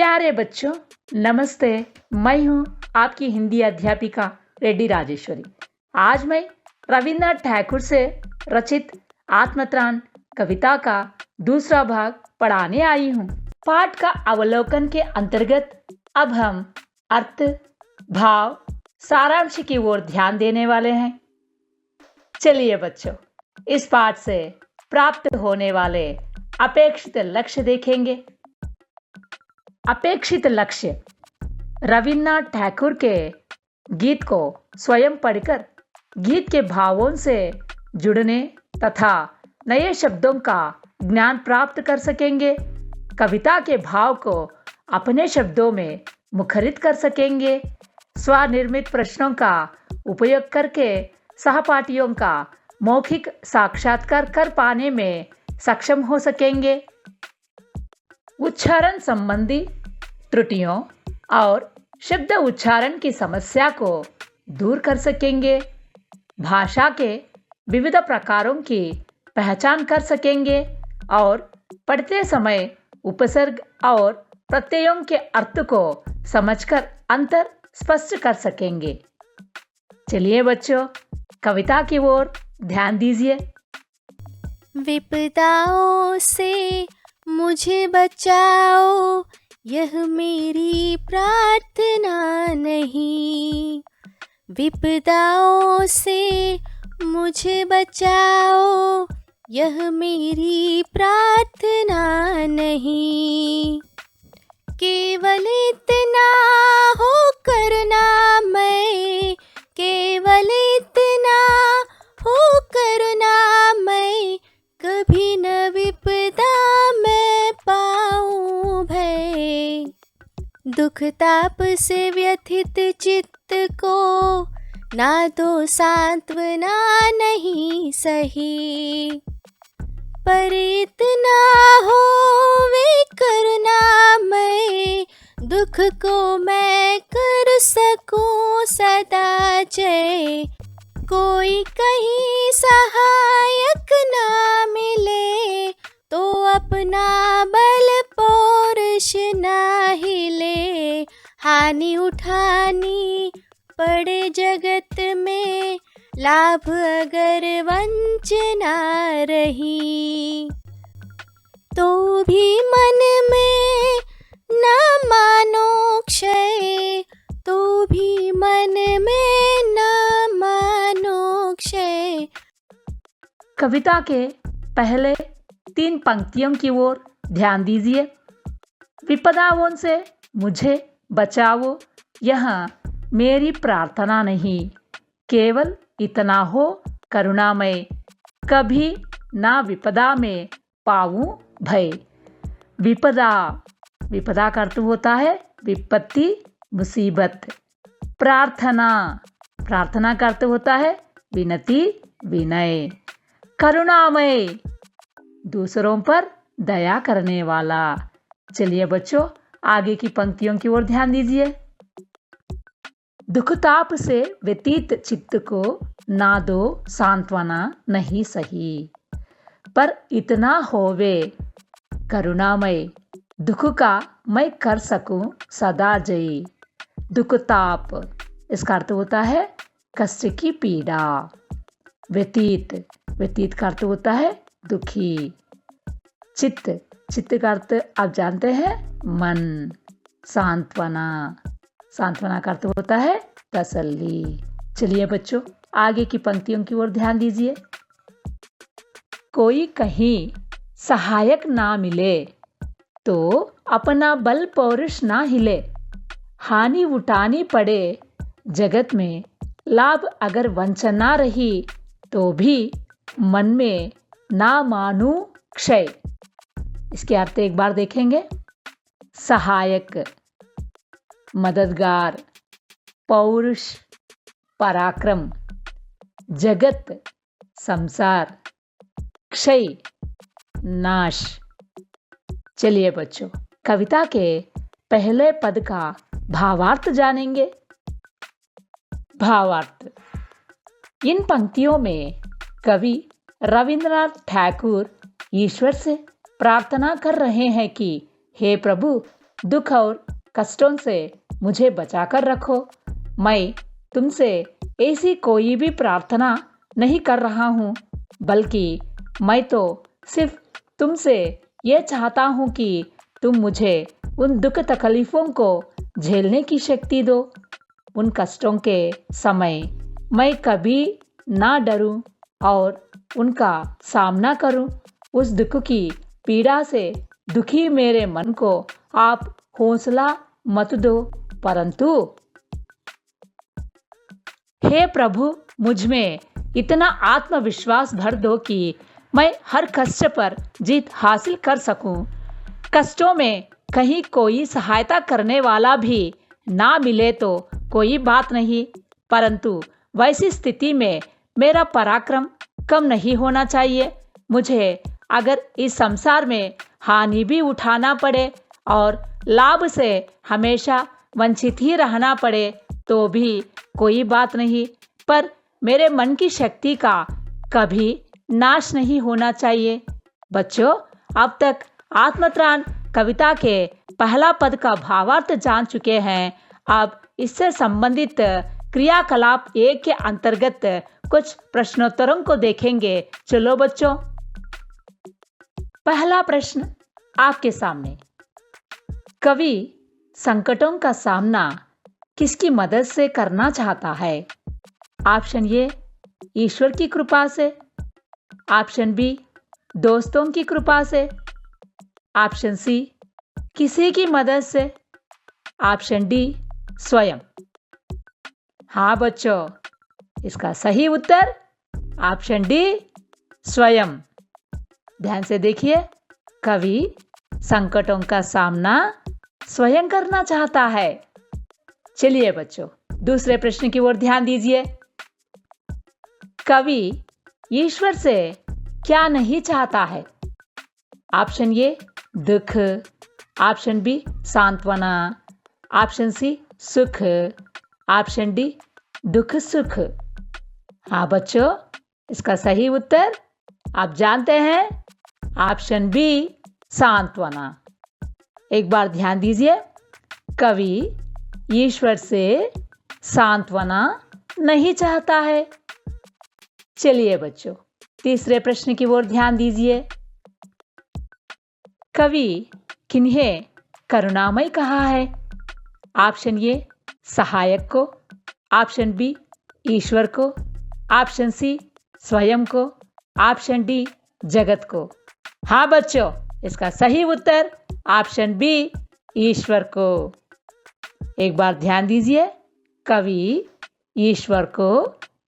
प्यारे बच्चों, नमस्ते। मैं हूँ आपकी हिंदी अध्यापिका रेड्डी राजेश्वरी। आज मैं रविन्द्रनाथ टैगोर से रचित आत्मत्राण कविता का दूसरा भाग पढ़ाने आई हूँ। पाठ का अवलोकन के अंतर्गत अब हम अर्थ, भाव, सारांश की ओर ध्यान देने वाले हैं। चलिए बच्चों, इस पाठ से प्राप्त होने वाले अपेक्षित लक्ष्य देखेंगे। अपेक्षित लक्ष्य: रविन्द्रनाथ टैगोर के गीत को स्वयं पढ़कर गीत के भावों से जुड़ने तथा नए शब्दों का ज्ञान प्राप्त कर सकेंगे। कविता के भाव को अपने शब्दों में मुखरित कर सकेंगे। स्वनिर्मित प्रश्नों का उपयोग करके सहपाठियों का मौखिक साक्षात्कार कर पाने में सक्षम हो सकेंगे। उच्चारण संबंधी त्रुटियों और शब्द उच्चारण की समस्या को दूर कर सकेंगे। भाषा के विविध प्रकारों की पहचान कर सकेंगे और पढ़ते समय उपसर्ग और प्रत्ययों के अर्थ को समझकर अंतर स्पष्ट कर सकेंगे। चलिए बच्चों, कविता की ओर ध्यान दीजिए। विपदाओं से मुझे बचाओ, यह मेरी प्रार्थना नहीं। विपदाओं से मुझे बचाओ, यह मेरी प्रार्थना नहीं। केवल इतना हो करना मैं, केवल इतना हो करना मैं, कभी न विपदा में पाऊं भय। दुख ताप से व्यथित चित्त को ना दो सांत्वना नहीं सही। पर इतना हो वे करना मैं, दुख को मैं कर सकूं सदा जय। कोई कहीं सहायक ना मिले, तो अपना बल पौरुष ना हिले। हानि उठानी पड़े जगत में, लाभ अगर वंचना रही। तो भी मन में ना मानो क्षय, तो भी मन में ना मानो क्षय। कविता के पहले 3 पंक्तियों की ओर ध्यान दीजिए। विपदाओं से मुझे बचाओ, यह मेरी प्रार्थना नहीं। केवल इतना हो करुणामय, कभी ना विपदा में पाऊं भय। विपदा, विपदा का अर्थ होता है विपत्ति, मुसीबत। प्रार्थना, प्रार्थना का अर्थ होता है विनती, विनय। करुणामय, दूसरों पर दया करने वाला। चलिए बच्चों, आगे की पंक्तियों की ओर ध्यान दीजिए। दुख ताप से व्यतीत चित्त को ना दो सांत्वना नहीं सही। पर इतना होवे करुणामय, दुख का मैं कर सकूं सदा जय। दुख ताप, इसका अर्थ होता है कष्ट की पीड़ा। व्यतीत, व्यतीत का अर्थ होता है दुखी। चित्त, चित्त का अर्थ आप जानते हैं मन। सांत्वना, सांत्वना का अर्थ होता है तसल्ली। चलिए बच्चों, आगे की पंक्तियों की ओर ध्यान दीजिए। कोई कहीं सहायक ना मिले, तो अपना बल पौरुष ना हिले। हानि उठानी पड़े जगत में, लाभ अगर वंचना रही, तो भी मन में ना मानू क्षय। इसके अर्थ एक बार देखेंगे। सहायक, मददगार, पौरुष, पराक्रम, जगत, संसार, क्षय, नाश। चलिए बच्चों, कविता के पहले पद का भावार्थ जानेंगे। भावार्थ: इन पंक्तियों में कवि रविन्द्रनाथ टैगोर ईश्वर से प्रार्थना कर रहे हैं कि हे प्रभु, दुख और कष्टों से मुझे बचाकर रखो। मैं तुमसे ऐसी कोई भी प्रार्थना नहीं कर रहा हूँ, बल्कि मैं तो सिर्फ तुमसे ये चाहता हूँ कि तुम मुझे उन दुख तकलीफों को झेलने की शक्ति दो। उन कष्टों के समय मैं कभी ना डरूं और उनका सामना करूं। उस दुख की पीड़ा से दुखी मेरे मन को आप हौसला मत दो, परंतु हे प्रभु, मुझ में इतना आत्मविश्वास भर दो कि मैं हर कष्ट पर जीत हासिल कर सकूं। कष्टों में कहीं कोई सहायता करने वाला भी ना मिले तो कोई बात नहीं, परंतु वैसी स्थिति में मेरा पराक्रम कम नहीं होना चाहिए। मुझे अगर इस संसार में हानि भी उठाना पड़े और लाभ से हमेशा वंचित ही रहना पड़े तो भी कोई बात नहीं, पर मेरे मन की शक्ति का कभी नाश नहीं होना चाहिए। बच्चों, अब तक आत्मत्राण कविता के पहला पद का भावार्थ जान चुके हैं। अब इससे संबंधित क्रियाकलाप 1 के अंतर्गत कुछ प्रश्नोत्तरों को देखेंगे। चलो बच्चों, पहला प्रश्न आपके सामने। कवि संकटों का सामना किसकी मदद से करना चाहता है? ऑप्शन ए, ईश्वर की कृपा से। ऑप्शन बी, दोस्तों की कृपा से। ऑप्शन सी, किसी की मदद से। ऑप्शन डी, स्वयं। हाँ बच्चों, इसका सही उत्तर ऑप्शन डी, स्वयं। ध्यान से देखिए, कवि संकटों का सामना स्वयं करना चाहता है। चलिए बच्चों, दूसरे प्रश्न की ओर ध्यान दीजिए। कवि ईश्वर से क्या नहीं चाहता है? ऑप्शन ए, दुख। ऑप्शन बी, सांत्वना। ऑप्शन सी, सुख। ऑप्शन डी, दुख सुख। हाँ बच्चों, इसका सही उत्तर आप जानते हैं, ऑप्शन बी, सांत्वना। एक बार ध्यान दीजिए, कवि ईश्वर से सांत्वना नहीं चाहता है। चलिए बच्चों, तीसरे प्रश्न की ओर ध्यान दीजिए। कवि किन्हें करुणामय कहा है? ऑप्शन ए, सहायक को। ऑप्शन बी, ईश्वर को। ऑप्शन सी, स्वयं को। ऑप्शन डी, जगत को। हाँ बच्चों, इसका सही उत्तर ऑप्शन बी, ईश्वर को। एक बार ध्यान दीजिए, कवि ईश्वर को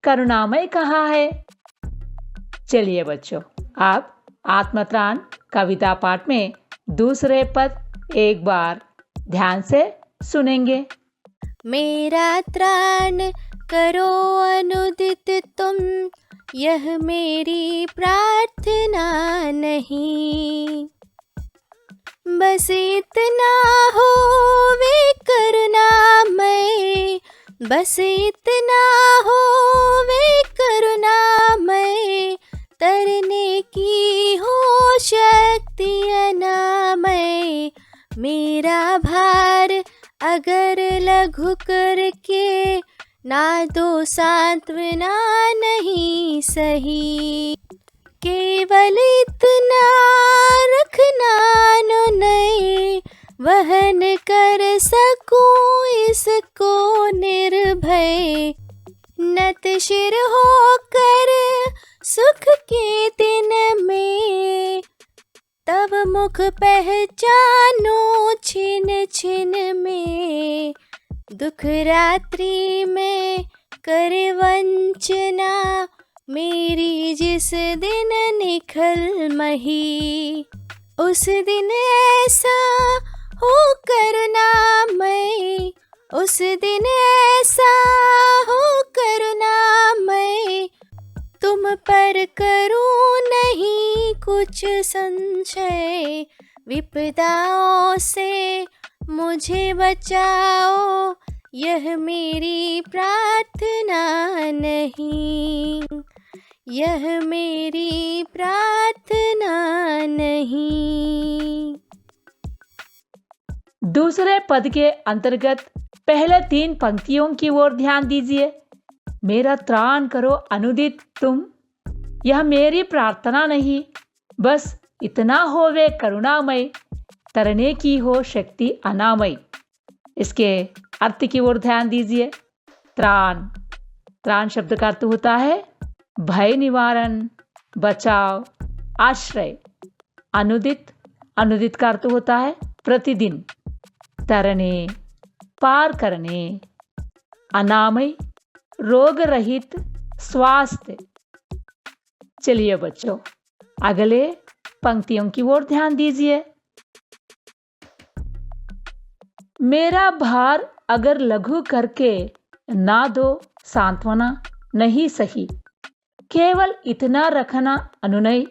करुणामय कहा है। चलिए बच्चों, आप आत्मत्राण कविता पाठ में दूसरे पद एक बार ध्यान से सुनेंगे। मेरा त्राण करो अनुदित तुम, यह मेरी प्रार्थना नहीं। बस इतना हो वे करुणामय, बस इतना हो वे करुणामय, तरने की हो शक्ति अनामय। मेरा भार अगर लघु करके ना दो सांत्वना नहीं सही। केवल इतना रखना नहीं, वहन कर सकूं इसको निर्भय। नत शिर होकर सुख के दिन में, तब मुख पहचानो छिन छिन में। दुख रात्रि में कर वंचना, मेरी जिस दिन निखल मही। उस दिन ऐसा हो करुणामय, उस दिन ऐसा हो करुणामय। तुम पर करूं नहीं कुछ संशय, विपदाओं से मुझे बचाओ, यह मेरी प्रार्थना नहीं, यह मेरी प्रार्थना नहीं। दूसरे पद के अंतर्गत पहले 3 पंक्तियों की ओर ध्यान दीजिए। मेरा त्राण करो अनुदित तुम, यह मेरी प्रार्थना नहीं, बस इतना होवे करुणामय, तरने की हो शक्ति अनामय। इसके अर्थ की ओर ध्यान दीजिए। त्राण, त्राण शब्द का अर्थ होता है भय निवारण, बचाव, आश्रय। अनुदित, अनुदित का अर्थ होता है प्रतिदिन, तरने, पार करने। अनामय, रोग रहित, स्वास्थ्य। चलिए बच्चों, अगले पंक्तियों की ओर ध्यान दीजिए। मेरा भार अगर लघु करके ना दो सांत्वना नहीं सही, केवल इतना रखना अनुनय,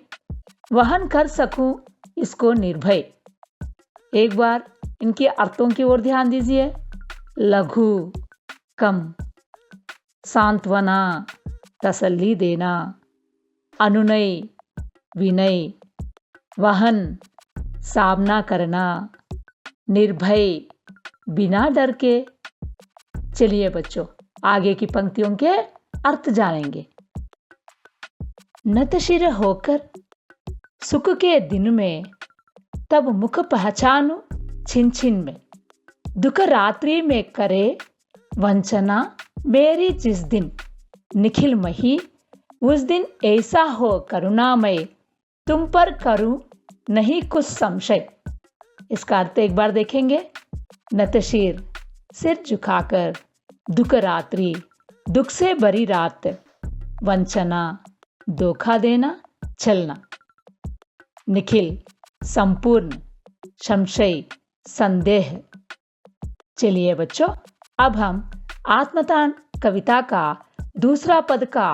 वहन कर सकूं इसको निर्भय। एक बार इनके अर्थों की ओर ध्यान दीजिए। लघु, कम, सांत्वना, तसल्ली देना, अनुनय, विनय, वहन, सामना करना, निर्भय, बिना डर के। चलिए बच्चों, आगे की पंक्तियों के अर्थ जानेंगे। नतशिर होकर सुख के दिन में, तब मुख पहचानू छिन छिन में, दुख रात्रि में करे वंचना मेरी जिस दिन, निखिल मही उस दिन ऐसा हो करुणामय, तुम पर करूं नहीं कुछ संशय। इसका अर्थ एक बार देखेंगे। नतशीर, सिर झुकाकर, दुख रात्रि, दुख से भरी रात, वंचना, धोखा देना, छलना। निखिल, संपूर्ण, संशय, संदेह। चलिए बच्चों, अब हम आत्मतान कविता का दूसरा पद का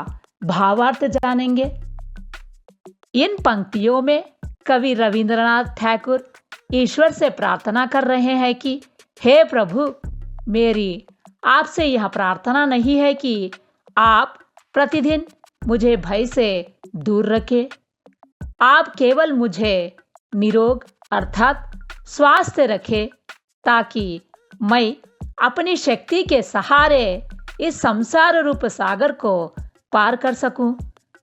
भावार्थ जानेंगे। इन पंक्तियों में कवि रविंद्रनाथ ठाकुर ईश्वर से प्रार्थना कर रहे हैं कि हे प्रभु, मेरी आपसे यह प्रार्थना नहीं है कि आप प्रतिदिन मुझे भय से दूर रखें। आप केवल मुझे निरोग अर्थात स्वास्थ्य रखें, ताकि मैं अपनी शक्ति के सहारे इस संसार रूप सागर को पार कर सकूं।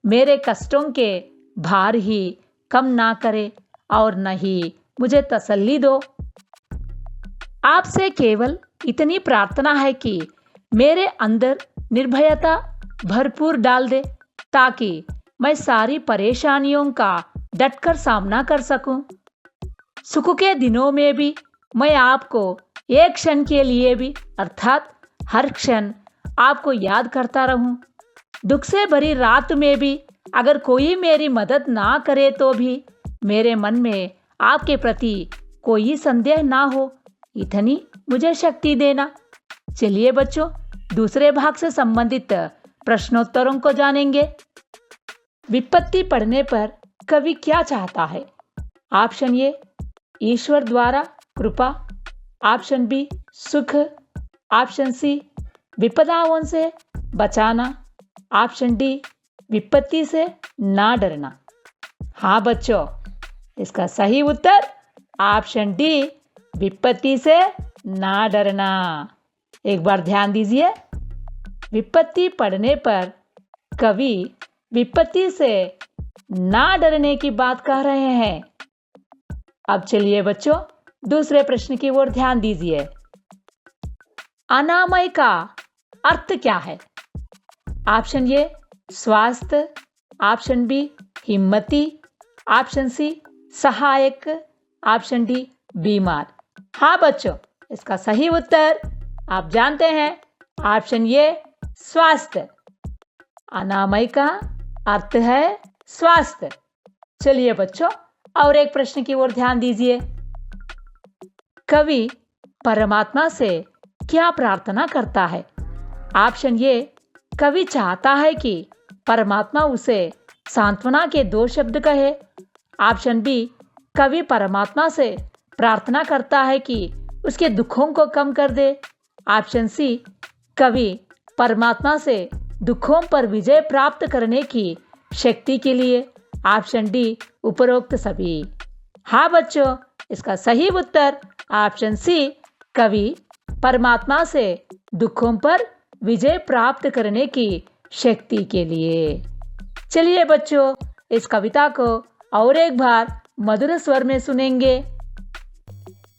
मेरे कष्टों के भार ही कम ना करे और न ही मुझे तसल्ली दो। आपसे केवल इतनी प्रार्थना है कि मेरे अंदर निर्भयता भरपूर डाल दे, ताकि मैं सारी परेशानियों का डटकर सामना कर सकूं। सुख के दिनों में भी मैं आपको एक क्षण के लिए भी अर्थात हर क्षण आपको याद करता रहूं। दुख से भरी रात में भी अगर कोई मेरी मदद ना करे तो भी मेरे मन में आपके प्रति कोई संदेह ना हो, इतनी मुझे शक्ति देना। चलिए बच्चों, दूसरे भाग से संबंधित प्रश्नोत्तरों को जानेंगे। विपत्ति पड़ने पर कवि क्या चाहता है? ऑप्शन ए, ईश्वर द्वारा कृपा। ऑप्शन बी, सुख। ऑप्शन सी, विपदाओं से बचाना। ऑप्शन डी, विपत्ति से ना डरना। हाँ बच्चों, इसका सही उत्तर ऑप्शन डी, विपत्ति से ना डरना। एक बार ध्यान दीजिए। विपत्ति पड़ने पर कवि विपत्ति से ना डरने की बात कह रहे हैं। अब चलिए बच्चों, दूसरे प्रश्न की ओर ध्यान दीजिए। अनामय का अर्थ क्या है? ऑप्शन ए, स्वास्थ्य। ऑप्शन बी, हिम्मती। ऑप्शन सी, सहायक। ऑप्शन डी, बीमार। हाँ बच्चों, इसका सही उत्तर आप जानते हैं, ऑप्शन ए, स्वास्थ्य। अनामय का अर्थ है स्वास्थ्य। चलिए बच्चों, और एक प्रश्न की ओर ध्यान दीजिए। कवि परमात्मा से क्या प्रार्थना करता है? ऑप्शन ए, कवि चाहता है कि परमात्मा उसे सांत्वना के 2 शब्द कहे। ऑप्शन बी, कवि परमात्मा से प्रार्थना करता है कि उसके दुखों को कम कर दे। ऑप्शन सी, कवि परमात्मा से दुखों पर विजय प्राप्त करने की शक्ति के लिए। ऑप्शन डी, उपरोक्त सभी। हाँ बच्चों, इसका सही उत्तर ऑप्शन सी, कवि परमात्मा से दुखों पर विजय प्राप्त करने की शक्ति के लिए। चलिए बच्चों, इस कविता को और एक बार मधुर स्वर में सुनेंगे।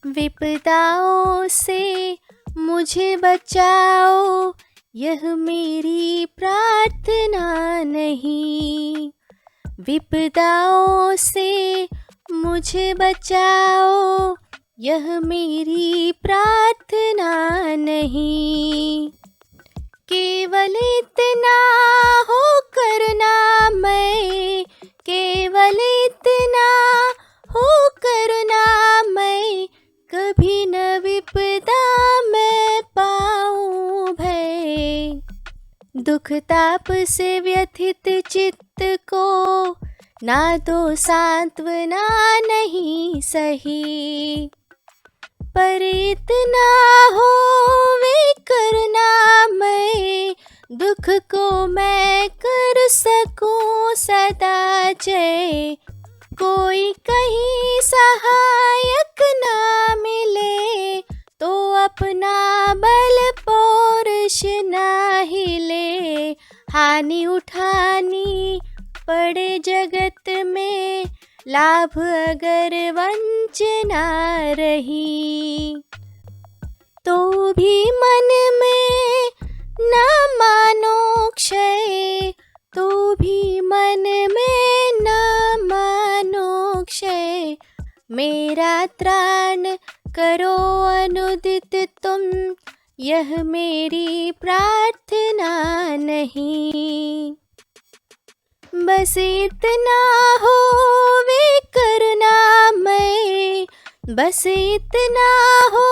विपदाओं से मुझे बचाओ, यह मेरी प्रार्थना नहीं। विपदाओं से मुझे बचाओ, यह मेरी प्रार्थना नहीं। केवल इतना हो करना मैं, केवल इतना हो करना मैं, कभी न विपदा मैं पाऊं भय। दुख ताप से व्यथित चित्त को ना दो सांत्वना नहीं सही। पर इतना हो वे करना मैं, दुख को मैं कर सकूं सदा जय। कोई कहीं सहायक ना मिले, तो अपना बल पौरुष ना हिले। हानि उठानी पड़े जगत में, लाभ अगर वंचना रही। तो भी मन में न मानो क्षय, तो भी मन में न मानो क्षय। मेरा त्राण करो अनुदित तुम, यह मेरी प्रार्थना नहीं। बस इतना हो वे करना मैं, बस इतना हो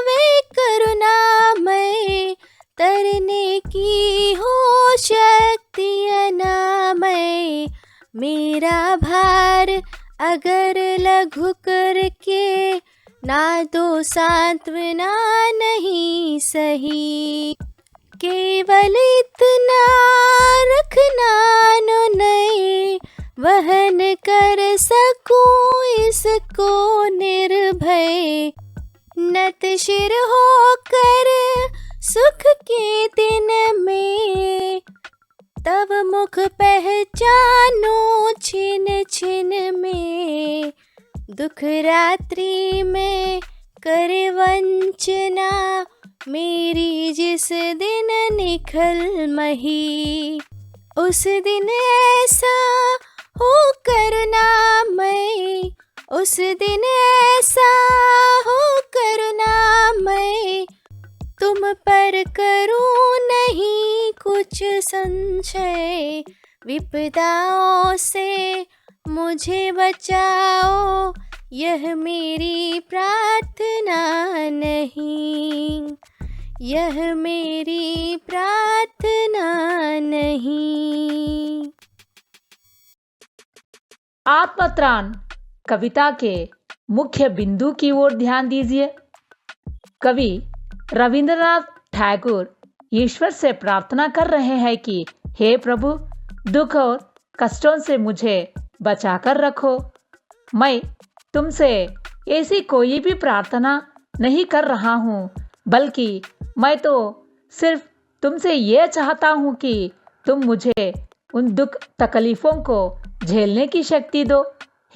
वे करना मैं। तरने की हो शक्ति अनामय। मेरा भार अगर लघु करके, ना दो सांत्वना नहीं सही। केवल इतना रखना अनुनय, वहन कर सकूं इसको निर्भय। नत शिर होकर सुख के दिन में, तब मुख पहचानो छिन छिन में। दुख रात्रि में कर वंचना, मेरी जिस दिन निखल मही। उस दिन ऐसा हो करना मैं, उस दिन ऐसा हो करना मैं। तुम पर करूं नहीं कुछ संशय। विपदाओं से मुझे बचाओ, यह मेरी प्रार्थना नहीं, यह मेरी प्रार्थना नहीं। आत्मत्राण कविता के मुख्य बिंदु की ओर ध्यान दीजिए। कवि रविंद्रनाथ टैगोर ईश्वर से प्रार्थना कर रहे हैं कि हे प्रभु, दुख और कष्टों से मुझे बचाकर रखो। मैं तुमसे ऐसी कोई भी प्रार्थना नहीं कर रहा हूँ, बल्कि मैं तो सिर्फ तुमसे ये चाहता हूँ कि तुम मुझे उन दुख तकलीफों को झेलने की शक्ति दो।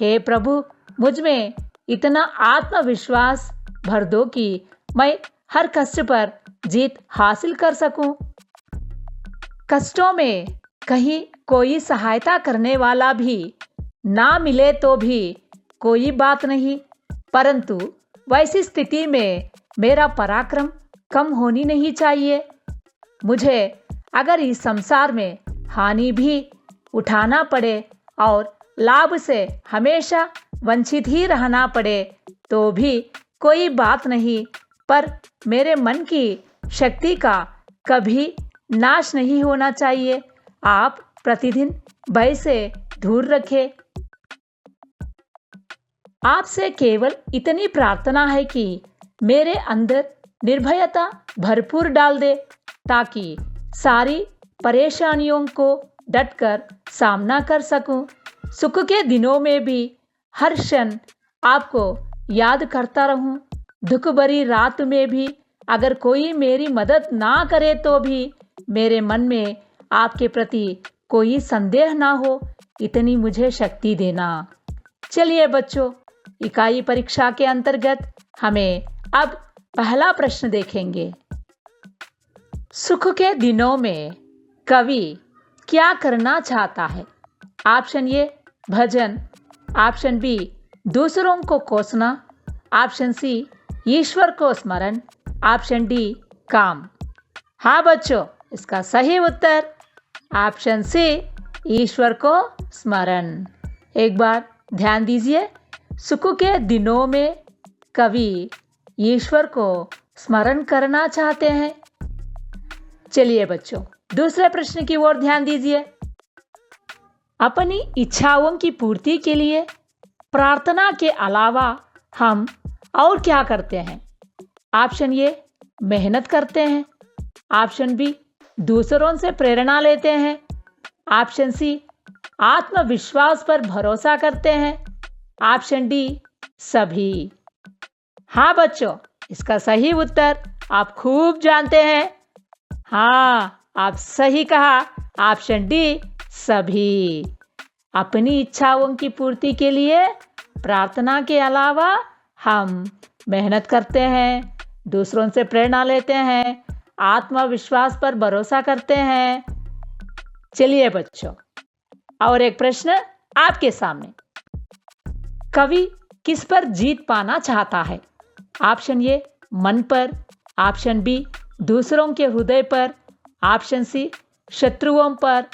हे प्रभु, मुझ में इतना आत्मविश्वास भर दो कि मैं हर कष्ट पर जीत हासिल कर सकूं। कष्टों में कहीं कोई सहायता करने वाला भी ना मिले तो भी कोई बात नहीं, परंतु वैसी स्थिति में मेरा पराक्रम कम होनी नहीं चाहिए। मुझे अगर इस संसार में हानि भी उठाना पड़े और लाभ से हमेशा वंचित ही रहना पड़े तो भी कोई बात नहीं, पर मेरे मन की शक्ति का कभी नाश नहीं होना चाहिए। आप प्रतिदिन भय से दूर रखें। आपसे केवल इतनी प्रार्थना है कि मेरे अंदर निर्भयता भरपूर डाल दे, ताकि सारी परेशानियों को डटकर सामना कर सकूं। सुख के दिनों में भी हर क्षण आपको याद करता रहूं, दुख भरी रात में भी अगर कोई मेरी मदद ना करे तो भी मेरे मन में आपके प्रति कोई संदेह ना हो, इतनी मुझे शक्ति देना। चलिए बच्चों, इकाई परीक्षा के अंतर्गत हमें अब पहला प्रश्न देखेंगे। सुख के दिनों में कवि क्या करना चाहता है? ऑप्शन ए भजन, ऑप्शन बी दूसरों को कोसना, ऑप्शन सी ईश्वर को स्मरण, ऑप्शन डी काम। हाँ बच्चों, इसका सही उत्तर ऑप्शन सी ईश्वर को स्मरण। एक बार ध्यान दीजिए, सुख के दिनों में कवि ईश्वर को स्मरण करना चाहते हैं। चलिए बच्चों, दूसरे प्रश्न की ओर ध्यान दीजिए। अपनी इच्छाओं की पूर्ति के लिए प्रार्थना के अलावा हम और क्या करते हैं? ऑप्शन ए मेहनत करते हैं, ऑप्शन बी दूसरों से प्रेरणा लेते हैं, ऑप्शन सी आत्मविश्वास पर भरोसा करते हैं, ऑप्शन डी सभी। हाँ बच्चों, इसका सही उत्तर आप खूब जानते हैं। हाँ, आप सही कहा, ऑप्शन डी सभी। अपनी इच्छाओं की पूर्ति के लिए प्रार्थना के अलावा हम मेहनत करते हैं, दूसरों से प्रेरणा लेते हैं, आत्मविश्वास पर भरोसा करते हैं। चलिए बच्चों, और एक प्रश्न आपके सामने। कवि किस पर जीत पाना चाहता है? ऑप्शन ए मन पर, ऑप्शन बी दूसरों के हृदय पर, ऑप्शन सी शत्रुओं पर,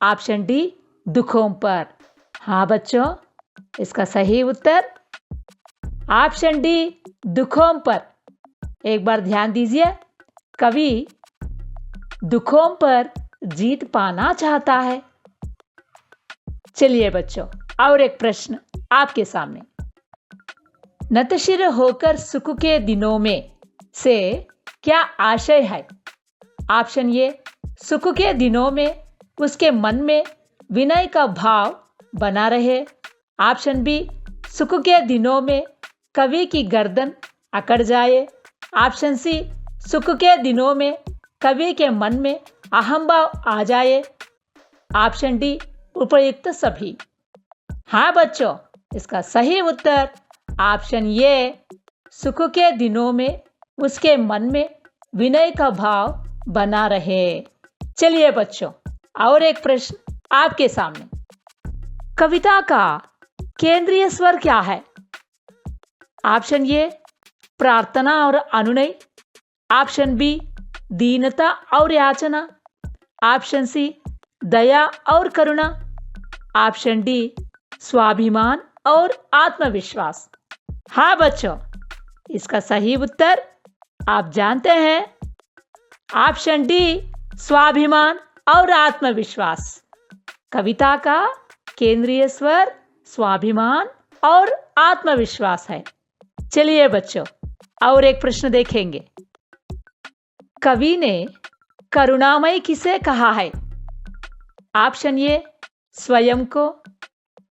ऑप्शन डी दुखों पर। हाँ बच्चों, इसका सही उत्तर ऑप्शन डी दुखों पर। एक बार ध्यान दीजिए, कवि दुखों पर जीत पाना चाहता है। चलिए बच्चों, और एक प्रश्न आपके सामने। नतशिर होकर सुख के दिनों में से क्या आशय है? ऑप्शन ए सुख के दिनों में उसके मन में विनय का भाव बना रहे, ऑप्शन बी सुख के दिनों में कवि की गर्दन अकड़ जाए, ऑप्शन सी सुख के दिनों में कवि के मन में अहम भाव आ जाए, ऑप्शन डी उपयुक्त सभी। हाँ बच्चों, इसका सही उत्तर ऑप्शन ए सुख के दिनों में उसके मन में विनय का भाव बना रहे। चलिए बच्चों, और एक प्रश्न आपके सामने। कविता का केंद्रीय स्वर क्या है? ऑप्शन ए प्रार्थना और अनुनय, ऑप्शन बी दीनता और याचना, ऑप्शन सी दया और करुणा, ऑप्शन डी स्वाभिमान और आत्मविश्वास। हाँ बच्चों, इसका सही उत्तर आप जानते हैं, ऑप्शन डी स्वाभिमान और आत्मविश्वास। कविता का केंद्रीय स्वर स्वाभिमान और आत्मविश्वास है। चलिए बच्चों, और एक प्रश्न देखेंगे। कवि ने करुणामय किसे कहा है? ऑप्शन ए स्वयं को,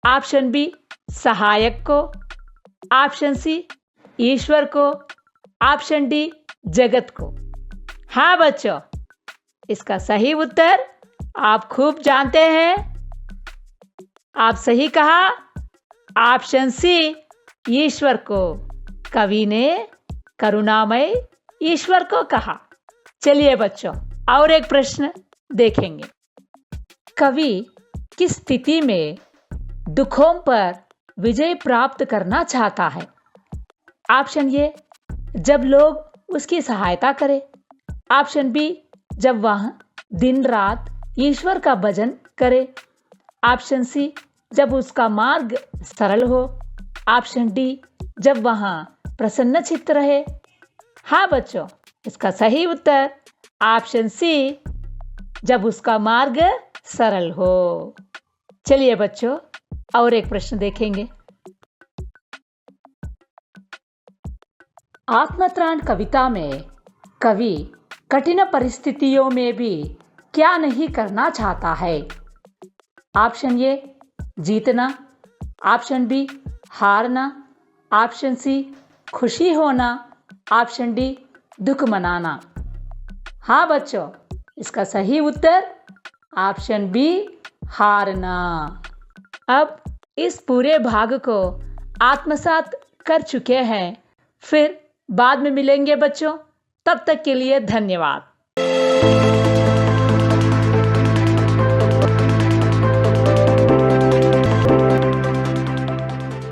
ऑप्शन बी सहायक को, ऑप्शन सी ईश्वर को, ऑप्शन डी जगत को। हाँ बच्चों, इसका सही उत्तर आप खूब जानते हैं, आप सही कहा, ऑप्शन सी ईश्वर को। कवि ने करुणामय ईश्वर को कहा। चलिए बच्चों, और एक प्रश्न देखेंगे। कवि किस स्थिति में दुखों पर विजय प्राप्त करना चाहता है? ऑप्शन ए जब लोग उसकी सहायता करें, ऑप्शन बी जब वह दिन रात ईश्वर का भजन करे, ऑप्शन सी जब उसका मार्ग सरल हो, ऑप्शन डी जब वह प्रसन्नचित्त रहे। हाँ बच्चों, इसका सही उत्तर ऑप्शन सी जब उसका मार्ग सरल हो। चलिए बच्चों, और एक प्रश्न देखेंगे। आत्मत्राण कविता में कवि कठिन परिस्थितियों में भी क्या नहीं करना चाहता है? ऑप्शन ए जीतना, ऑप्शन बी हारना, ऑप्शन सी खुशी होना, ऑप्शन डी दुख मनाना। हाँ बच्चों, इसका सही उत्तर ऑप्शन बी हारना। अब इस पूरे भाग को आत्मसात कर चुके हैं, फिर बाद में मिलेंगे बच्चों। तब तक के लिए धन्यवाद।